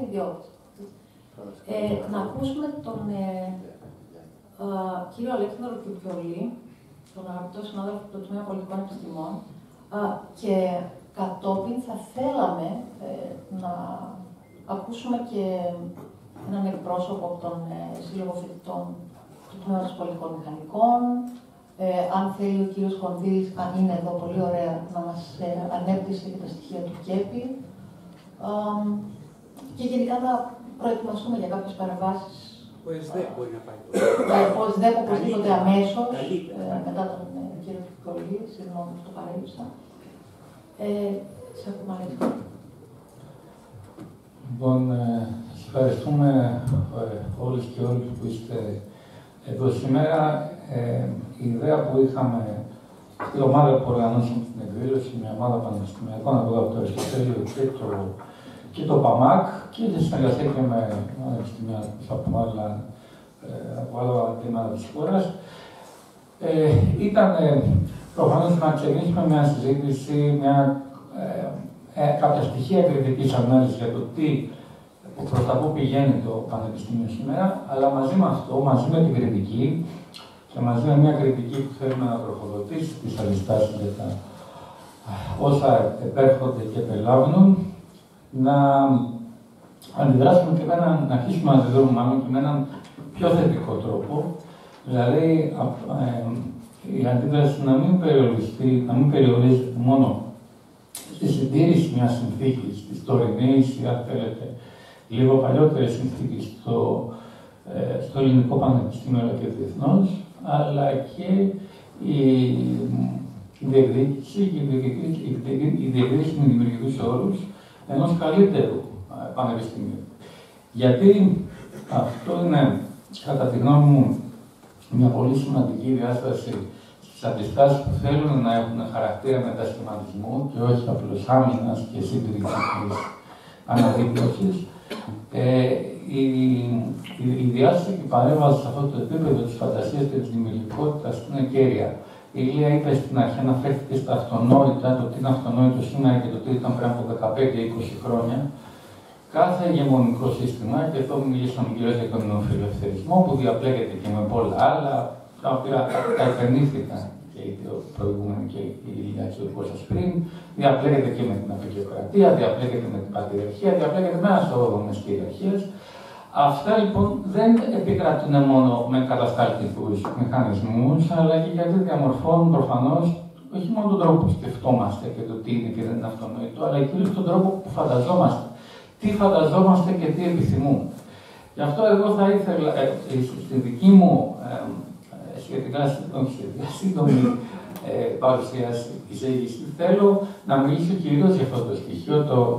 ιδιότητα. Να ακούσουμε τον κύριο Αλέξανδρο Κιουκιολή, τον αγαπητό συνάδελφο του Τμήμα Πολιτικών Επιστημών, και κατόπιν θα θέλαμε να ακούσουμε και έναν εκπρόσωπο από τον Σύλλογο Φοιτητών του Τμήματος Πολιτικών Μηχανικών. Αν θέλει ο κύριος Κονδύλης, αν είναι εδώ, πολύ ωραία, να μας ανέπτυσε και τα στοιχεία του ΚΕΠΗ. Και γενικά να προετοιμαστούμε για κάποιες παρεμβάσεις. Ο ΕΣΔΕΠ μπορεί να πάει. Ο ΕΣΔΕΠ οπωσδήποτε αμέσως, μετά τον κύριο Κιουκιολή, συγγνώμη που το παρέλειψα. Σε ακούμε, Αλέξανδρο. Λοιπόν, σας ευχαριστούμε όλους και όλους που είστε εδώ σήμερα. Η ιδέα που είχαμε στην ομάδα που οργανώσαμε την εκδήλωση, μια ομάδα πανεπιστημιακών από εδώ από το Αριστοτέλειο και το ΠΑΜΑΚ, και σε συνεργασία και με πανεπιστημιακούς από άλλα τμήματα της χώρας, ήταν προφανώς να ξεκινήσουμε μια συζήτηση, κάποια στοιχεία κριτικής ανάλυσης για το προς τα πού πηγαίνει το Πανεπιστήμιο σήμερα, αλλά μαζί με αυτό, μαζί με την κριτική και μαζί με μια κριτική που θέλουμε να τροφοδοτήσει τις αντιστάσεις για τα όσα επέρχονται και επελάβουν, να αντιδράσουμε και να αρχίσουμε να αντιδρούμε μάλλον και με έναν πιο θετικό τρόπο. Δηλαδή, η αντίδραση να μην περιορίζεται μόνο στη συντήρηση μιας συνθήκης, της τωρινής ή, αν θέλετε, λίγο παλιότερης συνθήκης στο Ελληνικό Πανεπιστήμιο αλλά και διεθνώς, αλλά και η διεκδίκηση με δημιουργικούς όρους ενός καλύτερου πανεπιστημίου. Γιατί αυτό είναι, κατά τη γνώμη μου, μια πολύ σημαντική διάσταση στις αντιστάσεις που θέλουν να έχουν χαρακτήρα μετασχηματισμού και όχι απλώς άμυνας και συντηρητικής αναδίπλωσης. Η διάσταση και η παρέμβαση σε αυτό το επίπεδο της φαντασίας και της δημιουργικότητας είναι κέρια. Η Ηλία είπε στην αρχή, αναφέρθηκε στα αυτονόητα, το τι είναι αυτονόητο σήμερα και το τι ήταν πριν από 15-20 χρόνια. Κάθε ηγεμονικό σύστημα, και εδώ μιλήσαμε κυρίως για τον νεοφιλελευθερισμό, που διαπλέκεται και με πολλά άλλα, τα οποία τα υπενήχθηκαν και οι δύο προηγούμενοι και η Ηλία σας πριν, διαπλέκεται και με την απεικιοκρατία, διαπλέκεται με την πατριαρχία, διαπλέκεται με ένα σωρό δομές κυριαρχίας. Αυτά λοιπόν δεν επικρατούν μόνο με κατασταλτικούς μηχανισμούς, αλλά και γιατί διαμορφώνουν προφανώς όχι μόνο τον τρόπο που σκεφτόμαστε και το τι είναι και δεν είναι αυτονόητο, αλλά κυρίως τον τρόπο που φανταζόμαστε. Τι φανταζόμαστε και τι επιθυμούμε. Γι' αυτό εγώ θα ήθελα, στη δική μου σχετικά σύντομη παρουσίαση, εισήγηση, θέλω να μιλήσω κυρίως για αυτό το στοιχείο,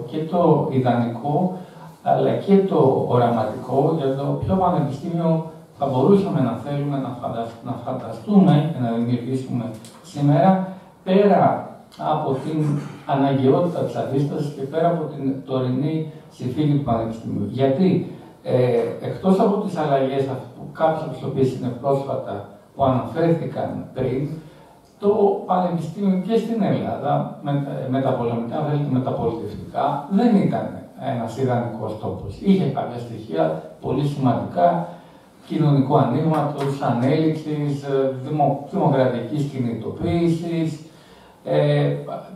και το ιδανικό, αλλά και το οραματικό, για το ποιο πανεπιστήμιο θα μπορούσαμε να θέλουμε να φανταστούμε και να δημιουργήσουμε σήμερα, πέρα από την αναγκαιότητα της αντίστασης και πέρα από την τωρινή συνθήκη του Πανεπιστημίου. Γιατί εκτός από τις αλλαγές κάποιες από τις οποίες είναι πρόσφατα που αναφέρθηκαν πριν, το Πανεπιστήμιο και στην Ελλάδα, μεταπολεμικά, δηλαδή μεταπολιτευτικά, δεν ήταν ένας ιδανικός τόπος. Είχε κάποια στοιχεία πολύ σημαντικά κοινωνικού ανοίγματος, ανέλυξης, δημοκρατικής κινητοποίησης,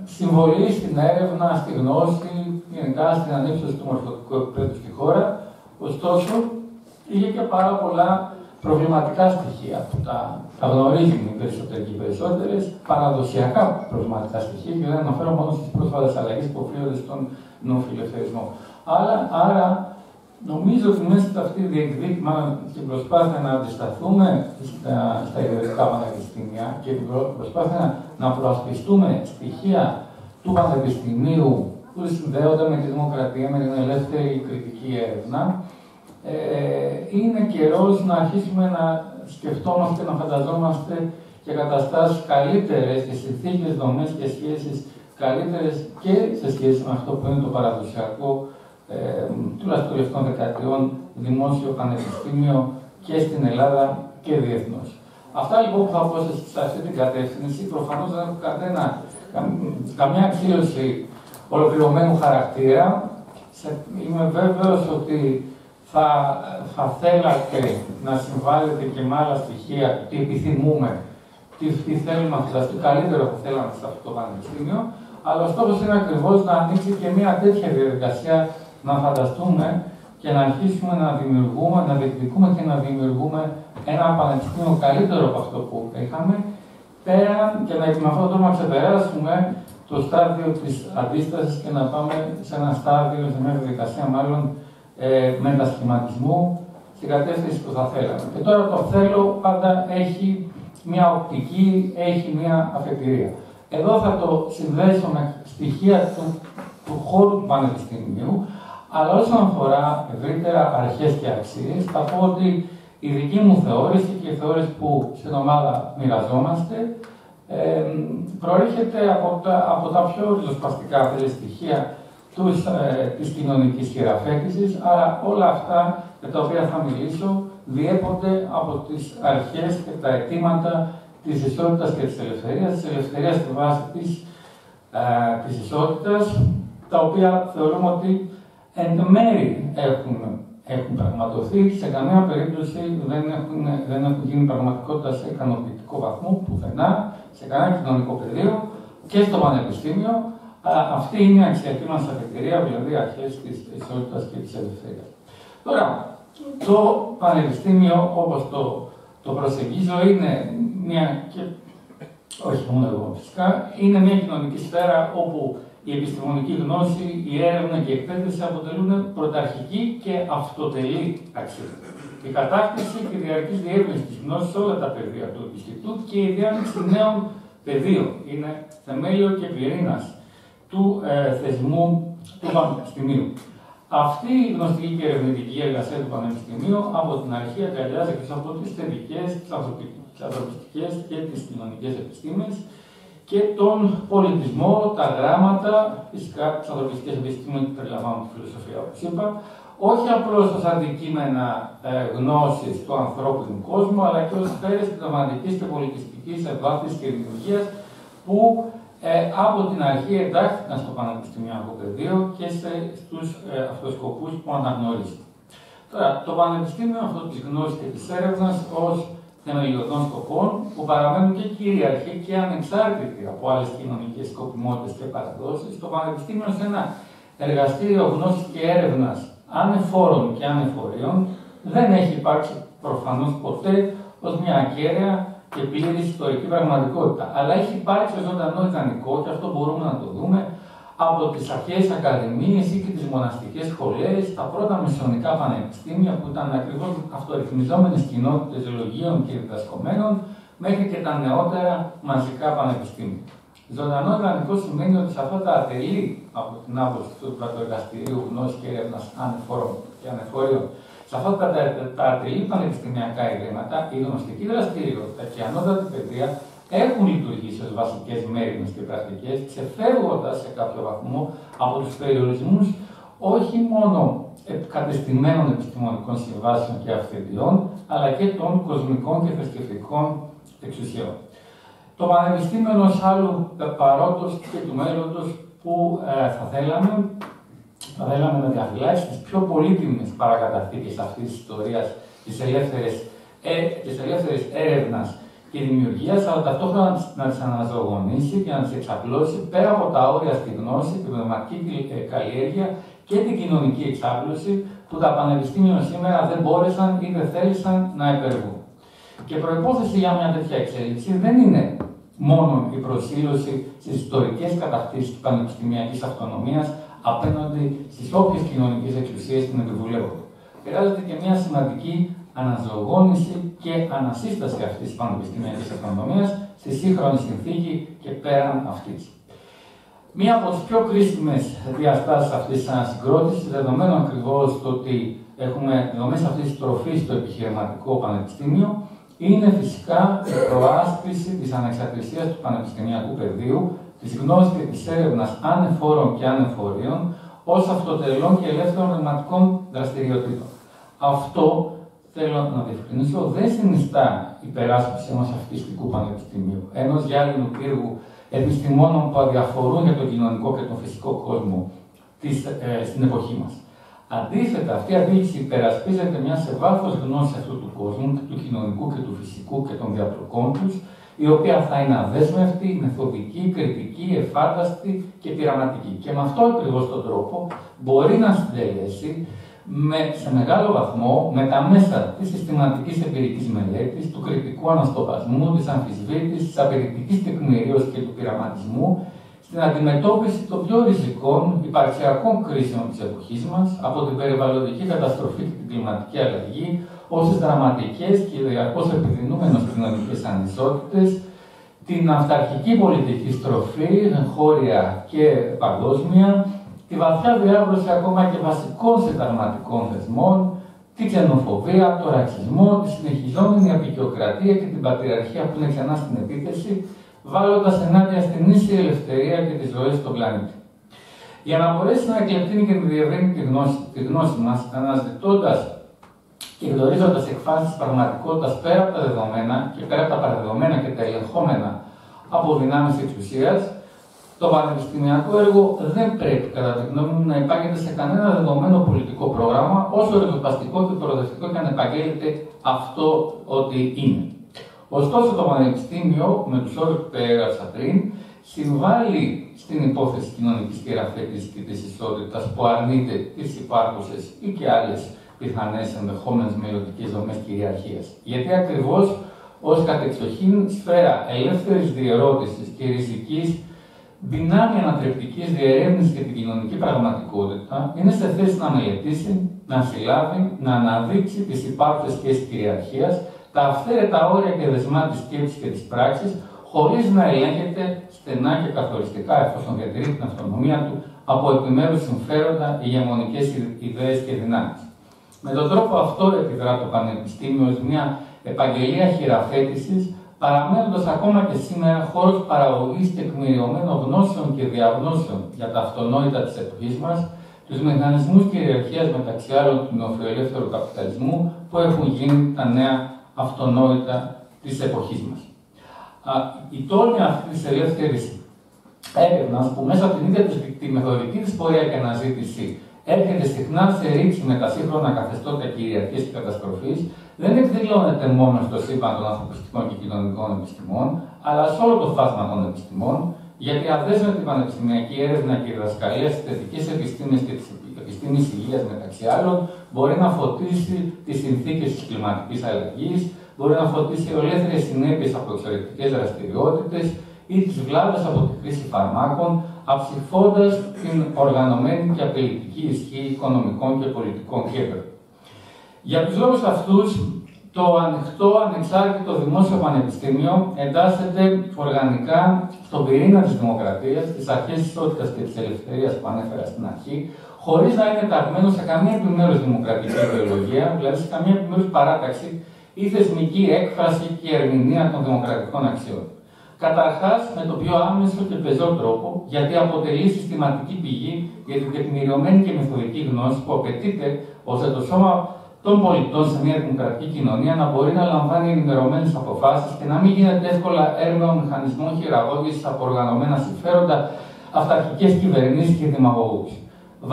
συμβολή στην έρευνα, στη γνώση, γενικά στην ανύψωση του μορφωτικού επίπεδου στη χώρα. Ωστόσο, είχε και πάρα πολλά προβληματικά στοιχεία που τα γνωρίζουν οι περισσότεροι και οι περισσότερες, παραδοσιακά προβληματικά στοιχεία, και δεν αναφέρω μόνο στις πρόσφατες αλλαγές που οφείλονται στον νεοφιλελευθερισμό. Άρα, νομίζω ότι μέσα σε αυτή τη διεκδίκημα και προσπάθεια να αντισταθούμε στα ιδρυτικά πανεπιστήμια και την προσπάθεια να προασπιστούμε στοιχεία του πανεπιστημίου που συνδέονται με τη δημοκρατία, με την ελεύθερη κριτική έρευνα, είναι καιρός να αρχίσουμε να σκεφτόμαστε, να φανταζόμαστε και καταστάσεις καλύτερες και συνθήκες, δομές και σχέσεις καλύτερες και σε σχέση με αυτό που είναι το παραδοσιακό, τουλάχιστον τελευταίων δεκαετιών, δημόσιο πανεπιστήμιο και στην Ελλάδα και διεθνώς. Αυτά λοιπόν που θα πω σε αυτή την κατεύθυνση, προφανώς δεν έχω καμιά αξίωση ολοκληρωμένου χαρακτήρα. Είμαι βέβαιος ότι θα θέλατε να συμβάλλετε και με άλλα στοιχεία, τι επιθυμούμε, τι θέλουμε να φανταστούμε, καλύτερο θα θέλαμε σε αυτό το πανεπιστήμιο, αλλά ο στόχος είναι ακριβώς να ανοίξει και μια τέτοια διαδικασία, να φανταστούμε και να αρχίσουμε να δημιουργούμε, να διεκδικούμε και να δημιουργούμε ένα πανεπιστήμιο καλύτερο από αυτό που είχαμε, πέραν και με αυτόν τον τρόπο να ξεπεράσουμε το στάδιο της αντίστασης και να πάμε σε ένα στάδιο, σε μια διαδικασία μάλλον μετασχηματισμού στην κατεύθυνση που θα θέλαμε. Και τώρα το θέλω πάντα έχει μια οπτική, έχει μια αφετηρία. Εδώ θα το συνδέσω με στοιχεία του χώρου του Πανεπιστημίου, αλλά όσον αφορά ευρύτερα αρχές και αξίες, θα πω ότι η δική μου θεώρηση και η θεώρηση που στην ομάδα μοιραζόμαστε προέρχεται από τα πιο ριζοσπαστικά στοιχεία της κοινωνικής χειραφέτησης, αλλά όλα αυτά για τα οποία θα μιλήσω διέπονται από τις αρχές και τα αιτήματα της ισότητας και της ελευθερίας στη βάση της ισότητας, τα οποία θεωρούμε ότι εν μέρη έχουν πραγματοθεί, σε καμία περίπτωση δεν έχουν γίνει πραγματικότητα σε ικανοποιητικό βαθμό, πουθενά, σε κανένα κοινωνικό πεδίο και στο πανεπιστήμιο. Αυτή είναι η αξιακή μας αφετηρία, δηλαδή αρχές της ισότητας και της ελευθερίας. Τώρα, το πανεπιστήμιο, όπως το προσεγγίζω, είναι μια, και όχι μόνο εγώ φυσικά, είναι μια κοινωνική σφαίρα όπου η επιστημονική γνώση, η έρευνα και η εκπαίδευση αποτελούν πρωταρχική και αυτοτελή αξία. Η κατάκτηση και η διαρκής διεύρυνση της γνώσης σε όλα τα πεδία του Ινστιτούτου και η διάνοιξη νέων πεδίων είναι θεμέλιο και πυρήνας του θεσμού του Πανεπιστημίου. Αυτή η γνωστική και ερευνητική εργασία του Πανεπιστημίου από την αρχή αγκαλιάζει εκτός από τις θετικές, τις ανθρωπιστικές και τις κοινωνικές επιστήμες και τον πολιτισμό, τα γράμματα, φυσικά τις ανθρωπιστικές επιστήμες που περιλαμβάνουν τη φιλοσοφία, όπως είπα, όχι απλώς ως αντικείμενα γνώσης του ανθρώπινου κόσμου, αλλά και ως σφαίρες πνευματικής και πολιτιστικής ευάθυνσης και δημιουργίας που από την αρχή εντάχθηκαν στο πανεπιστημιακό πεδίο και στους αυτοσκοπούς που αναγνωρίζει. Τώρα, το πανεπιστήμιο αυτό της γνώσης και της έρευνας ως θεμελιωδών σκοπών που παραμένουν και κυρίαρχοι και ανεξάρτητοι από άλλες κοινωνικές σκοπιμότητες και παραδόσεις, το πανεπιστήμιο σε ένα εργαστήριο γνώσης και έρευνας ανεφόρων και ανεφορίων δεν έχει υπάρξει προφανώς ποτέ ως μια ακέραια και πλήρη ιστορική πραγματικότητα. Αλλά έχει υπάρξει ζωντανό ιδανικό, και αυτό μπορούμε να το δούμε, από τις αρχαίες ακαδημίες ή και τις μοναστικές σχολές, τα πρώτα μεσαιωνικά πανεπιστήμια που ήταν ακριβώς αυτορυθμιζόμενες κοινότητες λογίων και διδασκομένων, μέχρι και τα νεότερα μαζικά πανεπιστήμια. Ζωντανό ιδανικό σημαίνει ότι σε αυτά τα ατελή, από την άποψη του πρωτοεργαστηρίου γνώσης και έρευνας ανεφορών και ανεφορίων, σε αυτά τα ατελή πανεπιστημιακά ιδρύματα, η γνωστική δραστηριότητα και η ανώτατη παιδεία έχουν λειτουργήσει ως βασικές μέρημνες και πρακτικές, ξεφεύγοντας σε κάποιο βαθμό από τους περιορισμούς όχι μόνο κατεστημένων επιστημονικών συμβάσεων και αυθεντιών, αλλά και των κοσμικών και θρησκευτικών εξουσιών. Το Πανεπιστήμιο ενός άλλου παρόντος και του μέλλοντος που θα θέλαμε να διαφυλάξει τις πιο πολύτιμες παρακαταθήκες αυτής της ιστορίας της ελεύθερης έρευνας και δημιουργίας, αλλά ταυτόχρονα να τις αναζωογονήσει και να τις εξαπλώσει πέρα από τα όρια στη γνώση, την πνευματική καλλιέργεια και την κοινωνική εξάπλωση που τα πανεπιστήμια σήμερα δεν μπόρεσαν ή δεν θέλησαν να υπερβούν. Και προϋπόθεση για μια τέτοια εξέλιξη δεν είναι μόνο η προσήλωση στις ιστορικές κατακτήσεις της πανεπιστημιακής αυτονομίας απέναντι στις όποιες κοινωνικές εξουσίες την επιβουλεύουν. Χρειάζεται και μια σημαντική αναζωογόνηση και ανασύσταση αυτής της πανεπιστημιακής αυτονομίας στη σύγχρονη συνθήκη και πέραν αυτής. Μία από τις πιο κρίσιμες διαστάσεις αυτής της ανασυγκρότησης, δεδομένου ακριβώς το ότι έχουμε δομές αυτής της τροφής στο επιχειρηματικό πανεπιστήμιο, είναι φυσικά η προάσπιση της ανεξαρτησίας του πανεπιστημιακού πεδίου, της γνώσης και της έρευνας ανεφόρων και ανεφορίων, ως αυτοτελών και ελεύθερων πνευματικών δραστηριοτήτων. Αυτό, θέλω να διευκρινίσω, δεν συνιστά υπεράσπιση ενός αυτιστικού πανεπιστημίου, ενός γυάλινου πύργου επιστημόνων που αδιαφορούν για τον κοινωνικό και τον φυσικό κόσμο στην εποχή μας. Αντίθετα, αυτή η αντίληψη υπερασπίζεται μια σε βάθος γνώση αυτού του κόσμου, του κοινωνικού και του φυσικού και των διαπλοκών τους, η οποία θα είναι αδέσμευτη, μεθοδική, κριτική, εφάνταστη και πειραματική. Και με αυτό ακριβώς τον τρόπο μπορεί να συντελέσει σε μεγάλο βαθμό με τα μέσα της συστηματικής εμπειρικής μελέτης, του κριτικού αναστοχασμού, της αμφισβήτησης, της απαιτητικής τεκμηρίωσης και του πειραματισμού στην αντιμετώπιση των πιο ριζικών υπαρξιακών κρίσεων της εποχής μας, από την περιβαλλοντική καταστροφή και την κλιματική αλλαγή, ως τις δραματικές και διαρκώς επιδεινούμενες κοινωνικές ανισότητες, την αυταρχική πολιτική στροφή, εγχώρια και παγκόσμια, τη βαθιά διάβρωση ακόμα και βασικών συνταγματικών θεσμών, τη ξενοφοβία, τον ρατσισμό, τη συνεχιζόμενη απεικιοκρατία και την πατριαρχία που είναι ξανά στην επίθεση, βάλλοντας ενάντια στην ίση ελευθερία και τις ζωές στον πλανήτη. Για να μπορέσει να εκλεπτύνει και να διευρύνει τη γνώση μας, αναζητώντας και γνωρίζοντας εκφάσεις της πραγματικότητας πέρα από τα δεδομένα και πέρα από τα παραδεδομένα και τα ελεγχόμενα από δυνάμεις εξουσίας, το πανεπιστημιακό έργο δεν πρέπει, κατά τη γνώμη μου, να υπάγεται σε κανένα δεδομένο πολιτικό πρόγραμμα, όσο ριζοσπαστικό και προοδευτικό και αν επαγγέλλεται αυτό ότι είναι. Ωστόσο, το Πανεπιστήμιο, με τους όρους που περιέγραψα πριν, συμβάλλει στην υπόθεση κοινωνικής χειραφέτησης και της ισότητας που αρνείται τις υπάρχουσες ή και άλλες πιθανές ενδεχόμενες μελλοντικές δομές κυριαρχίας. Γιατί ακριβώς ως κατεξοχήν σφαίρα ελεύθερης διερώτησης και ριζικής δυνάμει ανατρεπτικής διερεύνησης για την κοινωνική πραγματικότητα είναι σε θέση να μελετήσει, να συλλάβει, να αναδείξει τις υπάρχουσες σχέσεις κυριαρχίας, τα αυθαίρετα όρια και δεσμά της σκέψης και της πράξης, χωρίς να ελέγχεται στενά και καθοριστικά, εφόσον διατηρεί την αυτονομία του, από επιμέρους συμφέροντα, ηγεμονικές ιδέες και δυνάμεις. Με τον τρόπο αυτό επιδρά το Πανεπιστήμιο ως μια επαγγελία χειραφέτησης, παραμένοντας ακόμα και σήμερα χώρος παραγωγής τεκμηριωμένων γνώσεων και διαγνώσεων για τα αυτονόητα της εποχής μας, τους μηχανισμούς κυριαρχίας μεταξύ άλλων του νεοφιλελεύθερου καπιταλισμού που έχουν γίνει τα νέα αυτονόητα της εποχής μας. Η τόλμη αυτή της ελεύθερης έρευνας, που μέσα από την ίδια τη μεθοδική της πορεία και αναζήτηση έρχεται συχνά σε ρήξη με τα σύγχρονα καθεστώτα κυριαρχίας και καταστροφής, δεν εκδηλώνεται μόνο στο σύμπαν των ανθρωπιστικών και κοινωνικών επιστημών, αλλά σε όλο το φάσμα των επιστημών, γιατί αδέσμευτη πανεπιστημιακή έρευνα και διδασκαλία στις θετικές επιστήμες και τις επιστήμες υγείας, μεταξύ άλλων, μπορεί να φωτίσει τις συνθήκες της κλιματικής αλλαγής, μπορεί να φωτίσει ολέθριες συνέπειες από εξωτερικές δραστηριότητες ή τις βλάβες από τη χρήση φαρμάκων, αψηφώντας την οργανωμένη και απειλητική ισχύ οικονομικών και πολιτικών κέντρων. Για τους λόγους αυτούς, το ανοιχτό, ανεξάρτητο δημόσιο πανεπιστήμιο εντάσσεται οργανικά στον πυρήνα της δημοκρατίας, τις αρχές της ισότητας και της ελευθερίας που ανέφερα στην αρχή, χωρίς να είναι ταγμένο σε καμία επιμέρους δημοκρατική ιδεολογία, δηλαδή σε καμία επιμέρους παράταξη ή θεσμική έκφραση και ερμηνεία των δημοκρατικών αξιών. Καταρχάς, με το πιο άμεσο και πεζό τρόπο, γιατί αποτελεί συστηματική πηγή για την τεκμηριωμένη και μεθοδική γνώση που απαιτείται ώστε το σώμα των πολιτών σε μια δημοκρατική κοινωνία να μπορεί να λαμβάνει ενημερωμένες αποφάσεις και να μην γίνεται εύκολα έρμεο μηχανισμών χειραγώγησης από οργανωμένα συμφέροντα, αυταρχικές κυβερνήσεις και δημαγωγούς.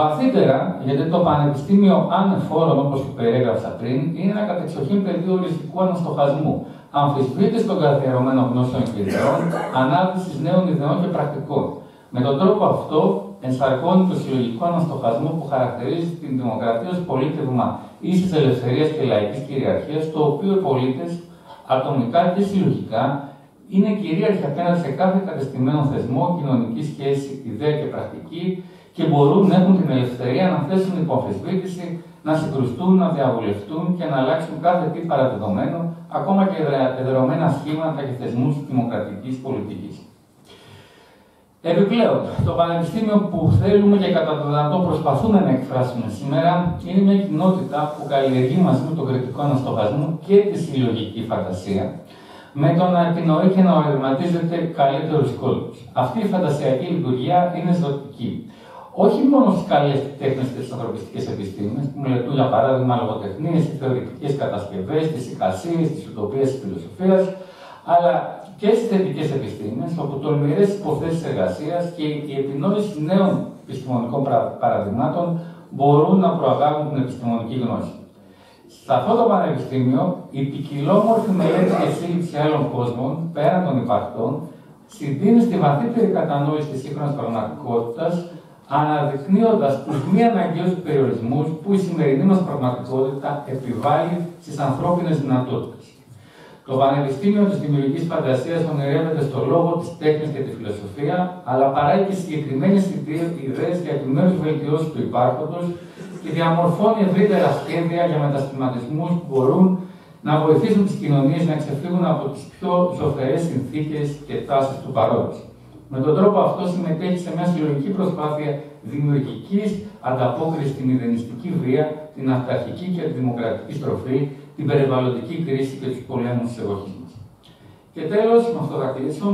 Βαθύτερα, γιατί το Πανεπιστήμιο ανεφόρων, όπως το περιέγραψα πριν, είναι ένα κατεξοχήν πεδίο οριστικού αναστοχασμού, αμφισβήτηση των καθιερωμένων γνώσεων και ιδεών, ανάπτυξης νέων ιδεών και πρακτικών. Με τον τρόπο αυτό, ενσαρκώνει το συλλογικό αναστοχασμό που χαρακτηρίζει την δημοκρατία ως πολίτευμα ίσης ελευθερίας και λαϊκής κυριαρχίας, το οποίο οι πολίτες, ατομικά και συλλογικά, είναι κυρίαρχοι απέναντι σε κάθε κατεστημένο θεσμό, κοινωνική σχέση, ιδέα και πρακτική και μπορούν να έχουν την ελευθερία να θέσουν υπό αμφισβήτηση, να συγκρουστούν, να διαβουλευτούν και να αλλάξουν κάθε τι παραδεδομένο, ακόμα και εδρεωμένα σχήματα και θεσμούς δημοκρατικής πολιτικής. Επιπλέον, το Πανεπιστήμιο που θέλουμε και κατά το δυνατό προσπαθούμε να εκφράσουμε σήμερα είναι μια κοινότητα που καλλιεργεί μαζί με τον κριτικό αναστοχασμό και τη συλλογική φαντασία, με το να επινοεί και να οραματίζεται καλύτερους κόσμους. Αυτή η φαντασιακή λειτουργία είναι ζωτική. Όχι μόνο στις καλές τέχνες και στις ανθρωπιστικές επιστήμες, που μελετούν για παράδειγμα λογοτεχνίες, θεωρητικές κατασκευές, τις εικασίες, τις ουτοπίες της φιλοσοφίας, αλλά και στις θετικές επιστήμες, όπου τολμηρές υποθέσεις εργασίας και η επινόηση νέων επιστημονικών παραδειγμάτων μπορούν να προαγάγουν την επιστημονική γνώση. Σε αυτό το πανεπιστήμιο, η ποικιλόμορφη μελέτη και σύλληψη άλλων κόσμων, πέραν των υπαρκτών, συντείνει στη βαθύτερη κατανόηση της σύγχρονης πραγματικότητας, αναδεικνύοντας τους μη αναγκαίους περιορισμούς που η σημερινή μας πραγματικότητα επιβάλλει στις ανθρώπινες δυνατότητες. Το Πανεπιστήμιο της Δημιουργικής Φαντασίας ονειρεύεται στο λόγο, της τέχνης και τη φιλοσοφία, αλλά παράγει και συγκεκριμένες ιδέες για επιμέρους βελτιώσεις του υπάρχοντος και διαμορφώνει ευρύτερα σχέδια για μετασχηματισμούς που μπορούν να βοηθήσουν τις κοινωνίες να ξεφύγουν από τις πιο ζωφερές συνθήκες και τάσεις του παρόντος. Με τον τρόπο αυτό συμμετέχει σε μια συλλογική προσπάθεια δημιουργικής ανταπόκρισης στην μηδενιστική βία, την αυταρχική και τη δημοκρατική στροφή, την περιβαλλοντική κρίση και τους πολέμους της εποχής μας. Και τέλος, με αυτό θα κλείσω,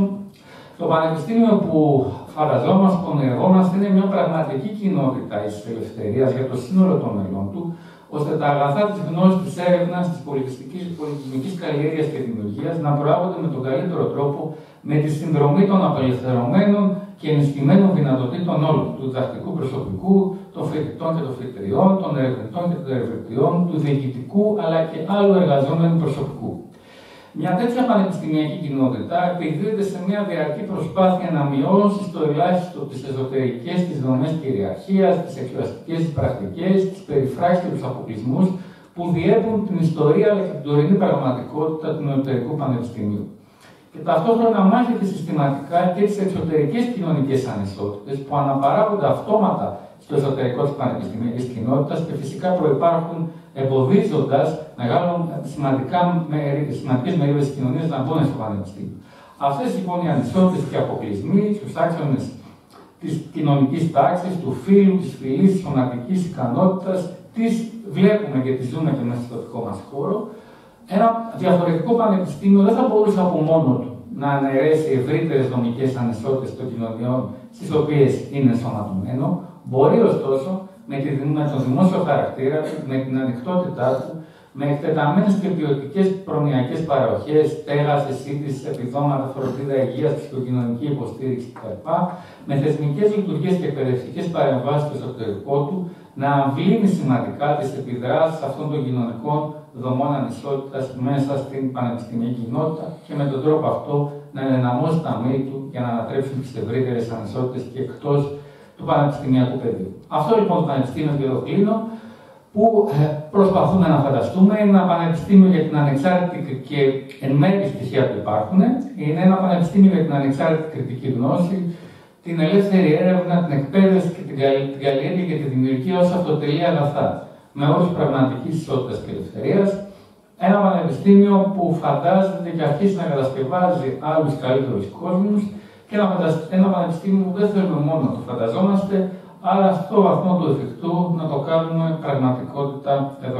το Πανεπιστήμιο που φανταζόμαστε, που ονειρευόμαστε, είναι μια πραγματική κοινότητα της ελευθερίας για το σύνολο των μελών του, ώστε τα αγαθά της γνώσης, της έρευνας, της πολιτισμικής καλλιέργειας και δημιουργίας να προάγονται με τον καλύτερο τρόπο με τη συνδρομή των απελευθερωμένων και ενισχυμένων δυνατοτήτων όλων, του διδακτικού προσωπικού, των φοιτητών και των φοιτητριών, των ερευνητών και των ερευνητριών, του διοικητικού αλλά και άλλου εργαζόμενου προσωπικού. Μια τέτοια πανεπιστημιακή κοινότητα επιδίδεται σε μια διαρκή προσπάθεια να μειώσει στο ελάχιστο τις εσωτερικές της δομές κυριαρχίας, τις εκκληστικές πρακτικές, τις περιφράσεις και τους αποκλεισμούς που διέπουν την ιστορία αλλά και την τωρινή πραγματικότητα του Νεωτερικού Πανεπιστημίου. Και ταυτόχρονα μάχεται συστηματικά και τις εξωτερικές κοινωνικές ανισότητες που αναπαράγονται αυτόματα στο εσωτερικό της πανεπιστημιακής κοινότητας και φυσικά προϋπάρχουν εμποδίζοντας σημαντικές μερίδες της κοινωνίας να μπουν στο πανεπιστήμιο. Αυτές λοιπόν οι ανισότητες και αποκλεισμοί στους άξονες της κοινωνικής τάξης, του φύλου, της φυλής, της σωματικής ικανότητας, τις βλέπουμε και τις ζούμε και μέσα στο δικό μας χώρο. Ένα διαφορετικό πανεπιστήμιο δεν θα μπορούσε από μόνο του να αναιρέσει ευρύτερες δομικές ανισότητες των κοινωνιών στις οποίες είναι ενσωματωμένο. Μπορεί ωστόσο με τον δημόσιο χαρακτήρα του, με την ανοιχτότητά του, με εκτεταμένες και ποιοτικές προνοιακές παροχές, στέγαση, σύντηση, επιδόματα, φροντίδα υγείας, ψυχοκοινωνική υποστήριξη κτλ., με θεσμικές λειτουργίες και εκπαιδευτικές παρεμβάσεις στο εσωτερικό του, να αμβλύνει σημαντικά τις επιδράσεις αυτών των κοινωνικών δομών ανισότητας μέσα στην πανεπιστημιακή κοινότητα και με τον τρόπο αυτό να ενδυναμώσει τα μέλη του για να ανατρέψουν τις ευρύτερες ανισότητες και εκτός του πανεπιστημιακού πεδίου. Αυτό λοιπόν το Πανεπιστήμιο, και εδώ κλείνω, που προσπαθούμε να φανταστούμε, είναι ένα πανεπιστήμιο για την ανεξάρτητη και εν μέρει στοιχεία που υπάρχουν. Είναι ένα πανεπιστήμιο για την ανεξάρτητη κριτική γνώση, την ελεύθερη έρευνα, την εκπαίδευση και την καλλιέργεια και τη δημιουργία ως αυτοτελή αγαθά, με όρους πραγματικής ισότητας και ελευθερίας. Ένα πανεπιστήμιο που φαντάζεται και αρχίζει να κατασκευάζει άλλους καλύτερους κόσμους και ένα πανεπιστήμιο που δεν θέλουμε μόνο να το φανταζόμαστε, αλλά στο βαθμό του εφικτού να το κάνουμε πραγματικότητα εδώ.